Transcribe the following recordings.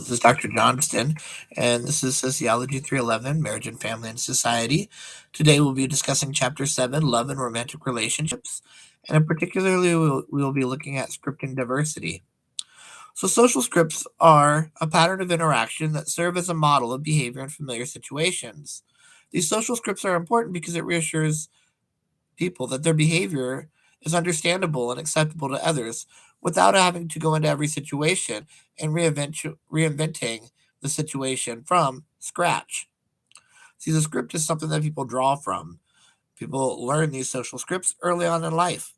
this is Dr. Johnston, and this is Sociology 311, Marriage and Family and Society. Today we'll be discussing Chapter 7, Love and Romantic Relationships, and in particularly we will be looking at scripting diversity. So social scripts are a pattern of interaction that serve as a model of behavior in familiar situations. These social scripts are important because it reassures people that their behavior is understandable and acceptable to others without having to go into every situation and reinventing the situation from scratch. See, the script is something that people draw from. People learn these social scripts early on in life.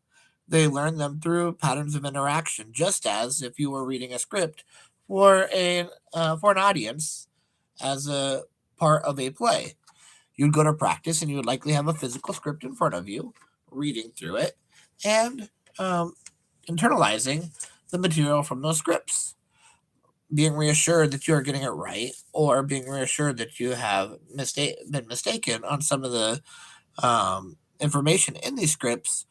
They learn them through patterns of interaction, just as if you were reading a script for an audience as a part of a play. You'd go to practice and you would likely have a physical script in front of you, reading through it, and internalizing the material from those scripts, being reassured that you are getting it right, or being reassured that you have been mistaken on some of the information in these scripts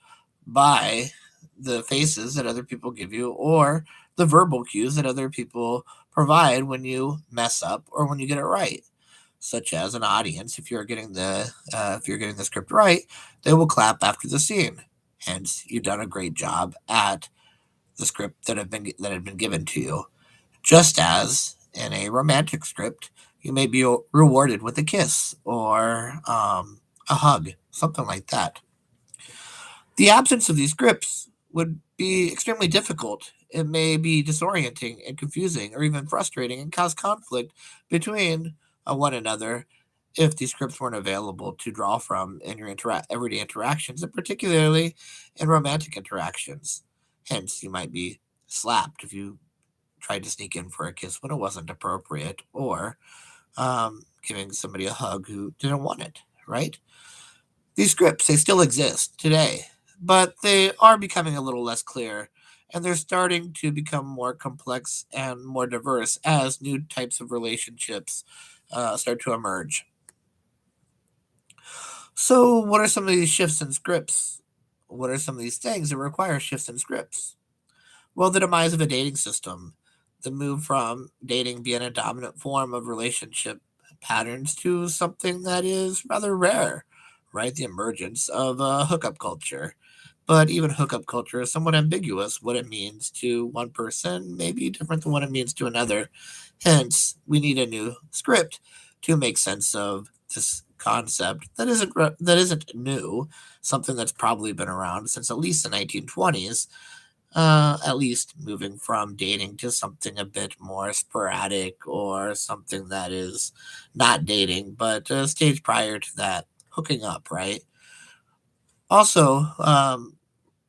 by the faces that other people give you or the verbal cues that other people provide when you mess up or when you get it right, such as an audience. If you're getting the script right, they will clap after the scene. Hence, you've done a great job at the script that had been given to you. Just as in a romantic script, you may be rewarded with a kiss or a hug, something like that. The absence of these scripts would be extremely difficult. It may be disorienting and confusing, or even frustrating, and cause conflict between one another if these scripts weren't available to draw from in your everyday interactions, and particularly in romantic interactions. Hence, you might be slapped if you tried to sneak in for a kiss when it wasn't appropriate, or giving somebody a hug who didn't want it, right? These scripts, they still exist today, but they are becoming a little less clear, and they're starting to become more complex and more diverse as new types of relationships start to emerge. So, what are some of these shifts in scripts? What are some of these things that require shifts in scripts? Well, the demise of a dating system, the move from dating being a dominant form of relationship patterns to something that is rather rare, right? The emergence of hookup culture. But even hookup culture is somewhat ambiguous. What it means to one person may be different than what it means to another. Hence, we need a new script to make sense of this concept that isn't new, something that's probably been around since at least the 1920s, at least moving from dating to something a bit more sporadic or something that is not dating, but a stage prior to that, hooking up, right? Also,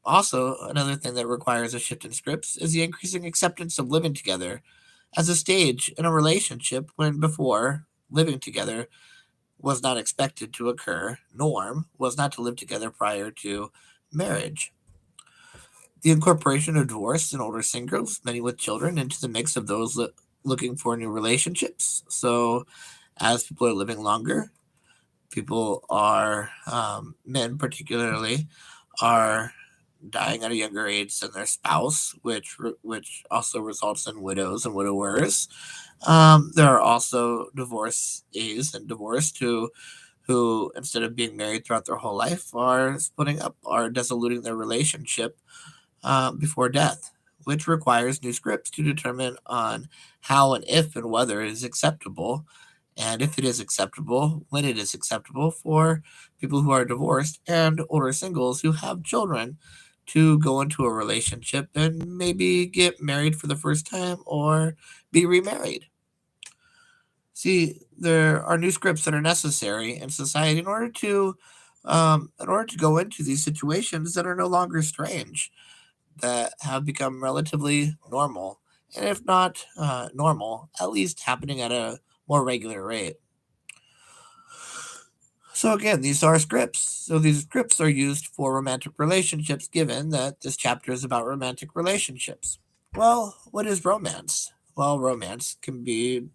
another thing that requires a shift in scripts is the increasing acceptance of living together as a stage in a relationship when before living together was not expected to occur. Norm was not to live together prior to marriage. The incorporation of divorced and older singles, many with children, into the mix of those looking for new relationships. So, as people are living longer, people are, men particularly, are dying at a younger age than their spouse, which also results in widows and widowers. There are also divorcees and divorced who instead of being married throughout their whole life are splitting up, are dissoluting their relationship before death, which requires new scripts to determine on how and if and whether it is acceptable, and if it is acceptable, when it is acceptable for people who are divorced and older singles who have children to go into a relationship and maybe get married for the first time or be remarried. See, there are new scripts that are necessary in society in order to go into these situations that are no longer strange, that have become relatively normal, and if not normal, at least happening at a more regular rate. So again, these are scripts. So these scripts are used for romantic relationships, given that this chapter is about romantic relationships. Well, what is romance? Well, romance can be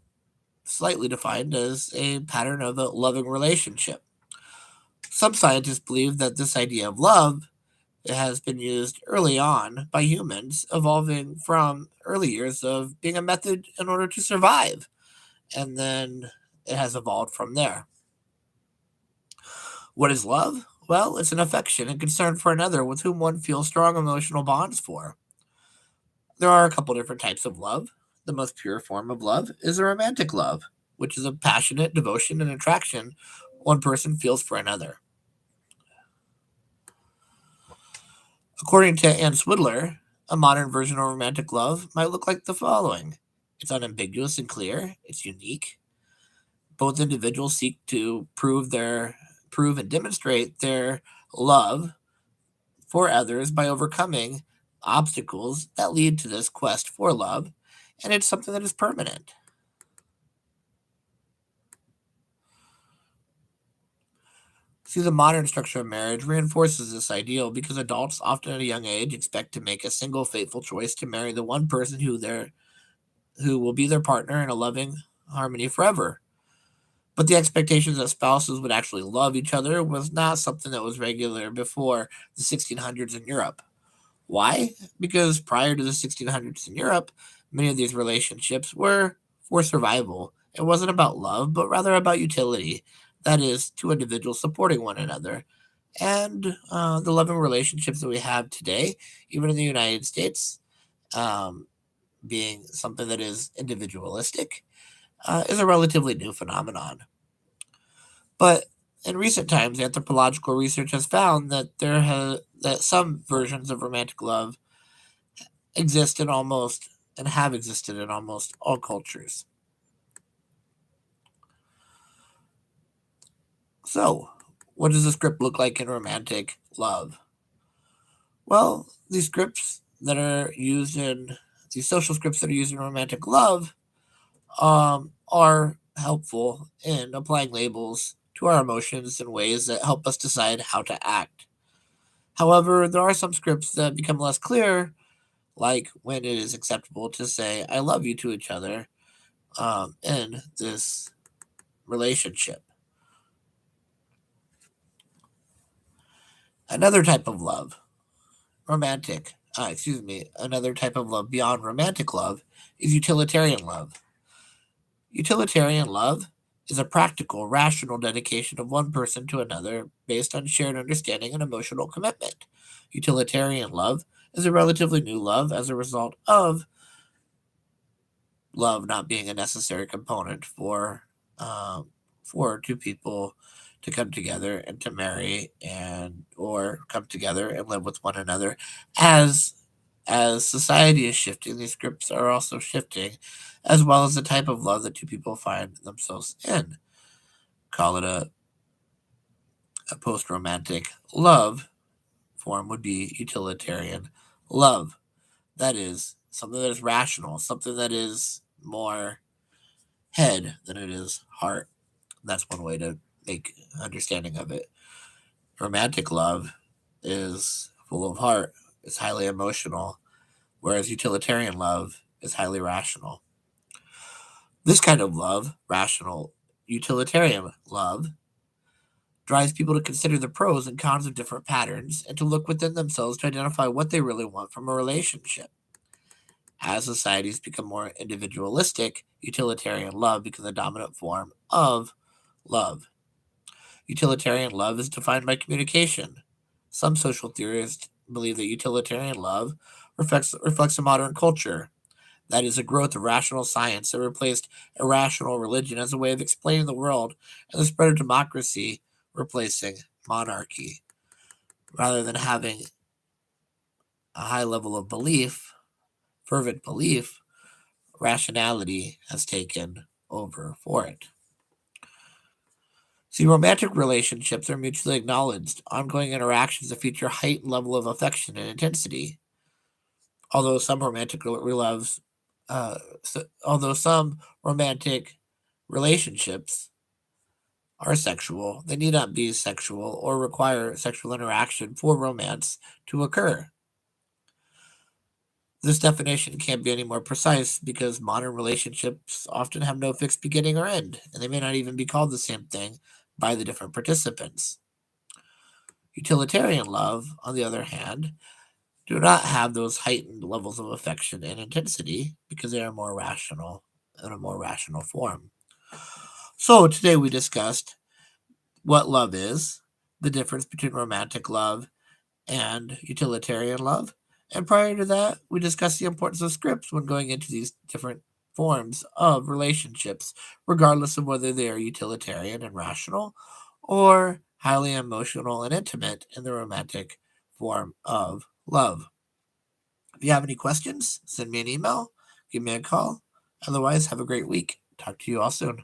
slightly defined as a pattern of a loving relationship. Some scientists believe that this idea of love It has been used early on by humans, evolving from early years of being a method in order to survive, and then it has evolved from there. What is love? Well, it's an affection and concern for another with whom one feels strong emotional bonds for. There are a couple different types of love. The most pure form of love is a romantic love, which is a passionate devotion and attraction one person feels for another. According to Anne Swidler, a modern version of romantic love might look like the following: it's unambiguous and clear, it's unique. Both individuals seek to prove and demonstrate their love for others by overcoming obstacles that lead to this quest for love, and it's something that is permanent. See, the modern structure of marriage reinforces this ideal because adults, often at a young age, expect to make a single fateful choice to marry the one person who will be their partner in a loving harmony forever. But the expectations that spouses would actually love each other was not something that was regular before the 1600s in Europe. Why? Because prior to the 1600s in Europe, many of these relationships were for survival. It wasn't about love, but rather about utility. That is, two individuals supporting one another. And the loving relationships that we have today, even in the United States, um, being something that is individualistic, is a relatively new phenomenon. But in recent times, anthropological research has found that that some versions of romantic love exist in almost and have existed in almost all cultures. So, what does the script look like in romantic love? Well, these social scripts that are used in romantic love are helpful in applying labels to our emotions in ways that help us decide how to act. However, there are some scripts that become less clear, like when it is acceptable to say "I love you" to each other in this relationship. Another type of love, another type of love beyond romantic love is utilitarian love. Utilitarian love is a practical, rational dedication of one person to another based on shared understanding and emotional commitment. Utilitarian love is a relatively new love as a result of love not being a necessary component for two people to come together and to marry and or come together and live with one another. As society is shifting, these scripts are also shifting, as well as the type of love that two people find themselves in. Call it a post romantic love form would be utilitarian love. That is something that is rational, something that is more head than it is heart. That's one way to make understanding of it. Romantic love is full of heart, it's highly emotional, whereas utilitarian love is highly rational. This kind of love, rational utilitarian love, drives people to consider the pros and cons of different patterns and to look within themselves to identify what they really want from a relationship. As societies become more individualistic, utilitarian love becomes the dominant form of love. Utilitarian love is defined by communication. Some social theorists believe that utilitarian love reflects a modern culture. That is a growth of rational science that replaced irrational religion as a way of explaining the world and the spread of democracy replacing monarchy. Rather than having a high level of belief, fervent belief, rationality has taken over for it. See, romantic relationships are mutually acknowledged, ongoing interactions that feature a heightened level of affection and intensity. Although some romantic loves, although some romantic relationships are sexual, they need not be sexual or require sexual interaction for romance to occur. This definition can't be any more precise because modern relationships often have no fixed beginning or end, and they may not even be called the same thing by the different participants. Utilitarian love, on the other hand, do not have those heightened levels of affection and intensity because they are more rational in a more rational form. So today we discussed what love is, the difference between romantic love and utilitarian love. And prior to that, we discussed the importance of scripts when going into these different forms of relationships, regardless of whether they are utilitarian and rational or highly emotional and intimate in the romantic form of love. If you have any questions, send me an email, give me a call. Otherwise, have a great week. Talk to you all soon.